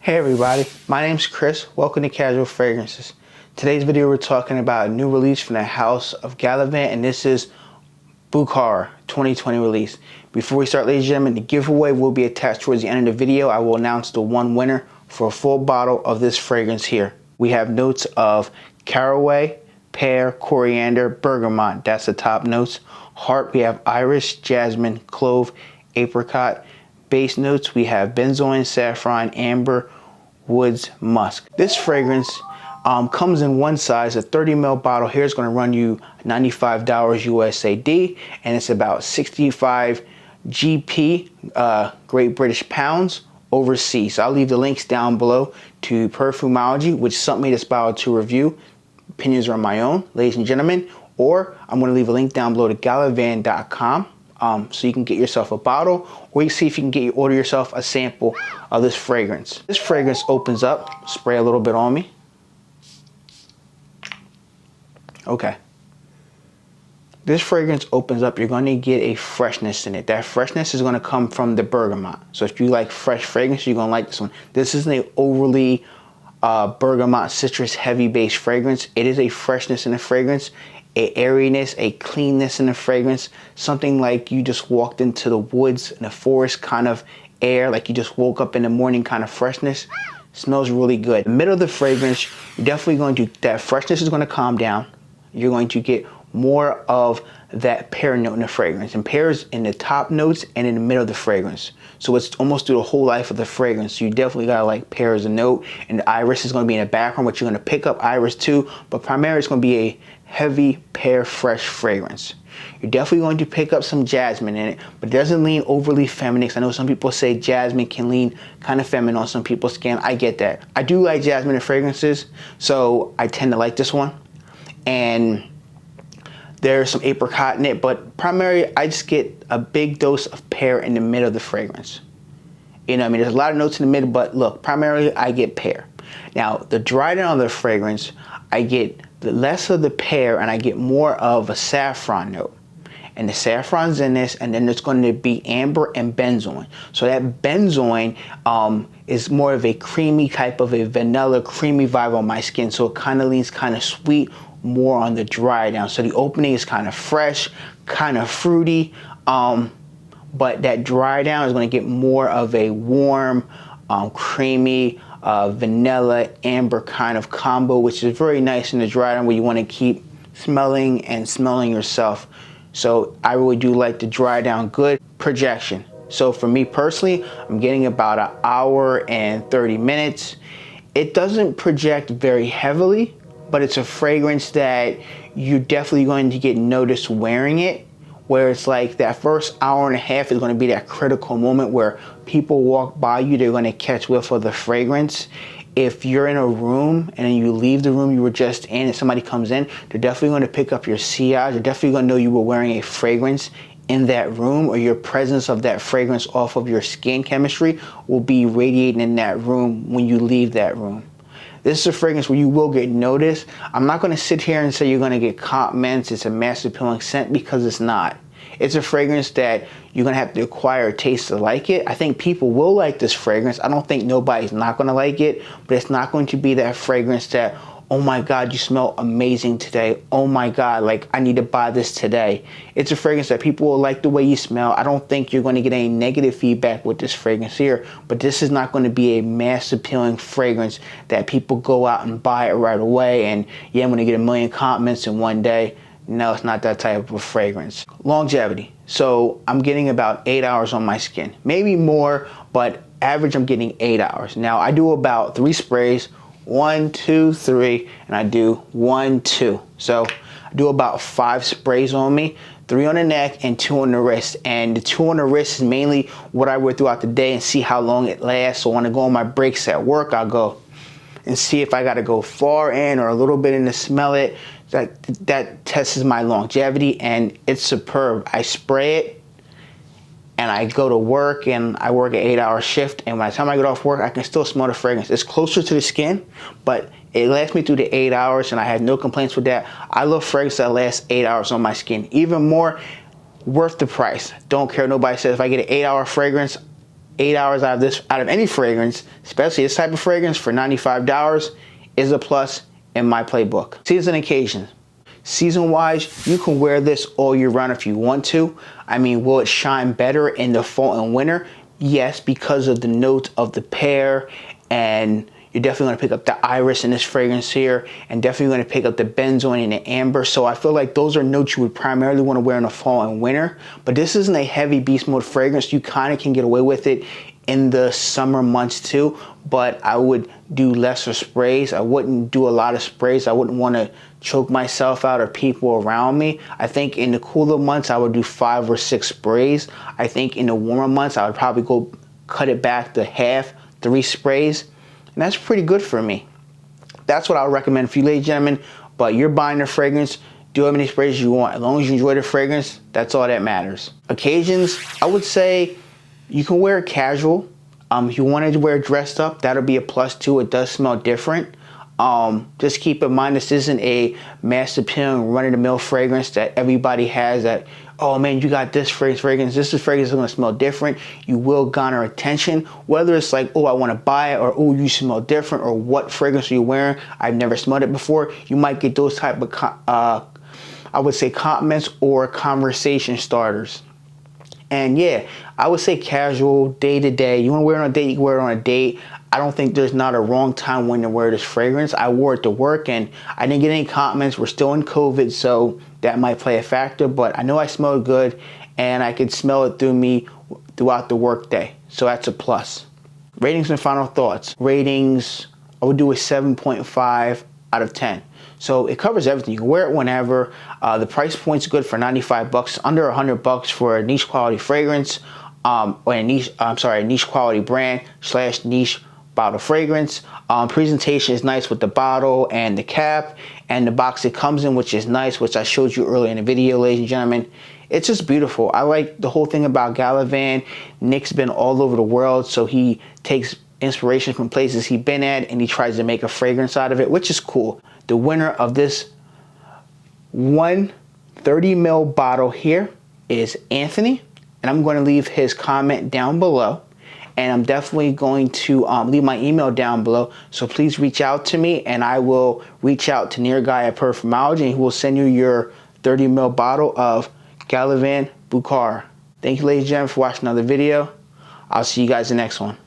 Hey everybody, my name's Chris. Welcome to Casual Fragrances. Today's video we're talking about a new release from the house of Gavllivant, and this is Bukhara 2020 release. Before we start, ladies and gentlemen, the giveaway will be attached towards the end of the video. I will announce the one winner for a full bottle of this fragrance here. We have notes of caraway, pear, coriander, bergamot. That's the top notes. Heart, we have iris, jasmine, clove, apricot. Base notes, we have benzoin, saffron, amber, woods, musk. This fragrance comes in one size. A 30 ml bottle here is going to run you $95 USAD, and it's about 65 GP, Great British Pounds, overseas. So I'll leave the links down below to Perfumology, which sent me this bottle to review. Opinions are my own, ladies and gentlemen. Or I'm going to leave a link down below to Gavllivant.com. So you can get yourself a bottle, or you can see if you can order yourself a sample of this fragrance. This fragrance opens up, spray a little bit on me. Okay. This fragrance opens up, you're going to get a freshness in it. That freshness is going to come from the bergamot. So if you like fresh fragrance, you're going to like this one. This isn't an overly bergamot citrus heavy based fragrance. It is a freshness in the fragrance, a airiness, a cleanness in the fragrance, something like you just walked into the woods in a forest kind of air, like you just woke up in the morning kind of freshness. Smells really good. In the middle of the fragrance, you're definitely going to, that freshness is going to calm down. You're going to get more of that pear note in the fragrance, and pear is in the top notes and in the middle of the fragrance. So it's almost through the whole life of the fragrance. So you definitely gotta like pear as a note, and the iris is gonna be in the background, but you're gonna pick up iris too, but primarily it's gonna be a heavy pear fresh fragrance. You're definitely going to pick up some jasmine in it, but it doesn't lean overly feminine. I know some people say jasmine can lean kind of feminine on some people's skin. I get that. I do like jasmine in fragrances, so I tend to like this one. And there's some apricot in it, but primarily I just get a big dose of pear in the middle of the fragrance. You know what I mean? There's a lot of notes in the middle, but look, primarily I get pear. Now, the dry down of the fragrance, I get less of the pear and I get more of a saffron note. And the saffron's in this, and then there's going to be amber and benzoin. So that benzoin is more of a creamy type of a vanilla creamy vibe on my skin, so it kind of leans kind of sweet, more on the dry down. So the opening is kind of fresh, kind of fruity, but that dry down is going to get more of a warm, creamy, vanilla amber kind of combo, which is very nice in the dry down where you want to keep smelling and smelling yourself. So I really do like the dry down. Good projection. So for me personally, I'm getting about an hour and 30 minutes. It doesn't project very heavily, but it's a fragrance that you're definitely going to get noticed wearing it, where it's like that first hour and a half is going to be that critical moment where people walk by you, they're going to catch whiff of the fragrance. If you're in a room and then you leave the room you were just in and somebody comes in, they're definitely going to pick up your sillage. They're definitely going to know you were wearing a fragrance in that room, or your presence of that fragrance off of your skin chemistry will be radiating in that room when you leave that room. This is a fragrance where you will get noticed. I'm not going to sit here and say you're going to get compliments, it's a mass appealing scent, because it's not. It's a fragrance that you're going to have to acquire a taste to like it. I think people will like this fragrance. I don't think nobody's not going to like it, but it's not going to be that fragrance that, oh my God, you smell amazing today. Oh my God, like I need to buy this today. It's a fragrance that people will like the way you smell. I don't think you're going to get any negative feedback with this fragrance here, but this is not going to be a mass appealing fragrance that people go out and buy it right away. And yeah, I'm going to get a million compliments in one day. No, it's not that type of a fragrance. Longevity. So I'm getting about 8 hours on my skin, maybe more, but average I'm getting 8 hours. Now I do about 3 sprays, 1, 2, 3, and I do 1, 2. So I do about 5 sprays on me, 3 on the neck and 2 on the wrist. And the 2 on the wrist is mainly what I wear throughout the day and see how long it lasts. So when I go on my breaks at work, I'll go and see if I got to go far in or a little bit in to smell it. That tests my longevity, and it's superb. I spray it and I go to work, and I work an 8-hour shift, and by the time I get off work I can still smell the fragrance. It's closer to the skin, but it lasts me through the 8 hours, and I had no complaints with that. I love fragrance that lasts 8 hours on my skin. Even more, worth the price. Don't care what nobody says. If I get an 8-hour fragrance, 8 hours out of any fragrance, especially this type of fragrance for $95 is a plus in my playbook. Season occasions. Season-wise, you can wear this all year round if you want to. I mean, will it shine better in the fall and winter? Yes, because of the notes of the pear, and you're definitely going to pick up the iris in this fragrance here, and definitely going to pick up the benzoin and the amber. So I feel like those are notes you would primarily want to wear in the fall and winter. But this isn't a heavy beast mode fragrance. You kind of can get away with it in the summer months too, but I would do lesser sprays. I wouldn't do a lot of sprays. I wouldn't want to choke myself out or people around me. I think in the cooler months I would do 5 or 6 sprays. I think in the warmer months I would probably go cut it back to half, 3 sprays, and that's pretty good for me. That's what I would recommend for you, ladies and gentlemen. But you're buying the fragrance, do how many sprays you want. As long as you enjoy the fragrance, that's all that matters. Occasions, I would say you can wear it casual. If you wanted to wear it dressed up, that'll be a plus too. It does smell different. Just keep in mind, this isn't a mass appealing run-of-the-mill fragrance that everybody has that, oh man, you got this fragrance. This fragrance is going to smell different. You will garner attention, whether it's like, oh, I want to buy it, or oh, you smell different, or what fragrance are you wearing? I've never smelled it before. You might get those type of, I would say, compliments or conversation starters. And yeah, I would say casual, day to day. You want to wear it on a date, you can wear it on a date. I don't think there's not a wrong time when to wear this fragrance. I wore it to work and I didn't get any compliments. We're still in COVID, so that might play a factor, but I know I smelled good and I could smell it through me throughout the work day. So that's a plus. Ratings and final thoughts. Ratings, I would do a 7.5 out of 10. So it covers everything. You can wear it whenever. The price point's good for 95 bucks, under 100 bucks for a niche quality fragrance, or a niche quality brand / niche bottle fragrance. Presentation is nice with the bottle and the cap and the box it comes in, which is nice, which I showed you earlier in the video, ladies and gentlemen. It's just beautiful. I like the whole thing about Gavllivant. Nick's been all over the world, so he takes inspiration from places he's been at and he tries to make a fragrance out of it, which is cool. The winner of this 130 ml bottle here is Anthony, and I'm going to leave his comment down below, and I'm definitely going to leave my email down below, so please reach out to me and I will reach out to Near Guy at Perfumology and he will send you your 30 ml bottle of Gavllivant Bukhara. Thank you, ladies and gentlemen, for watching another video. I'll see you guys in the next one.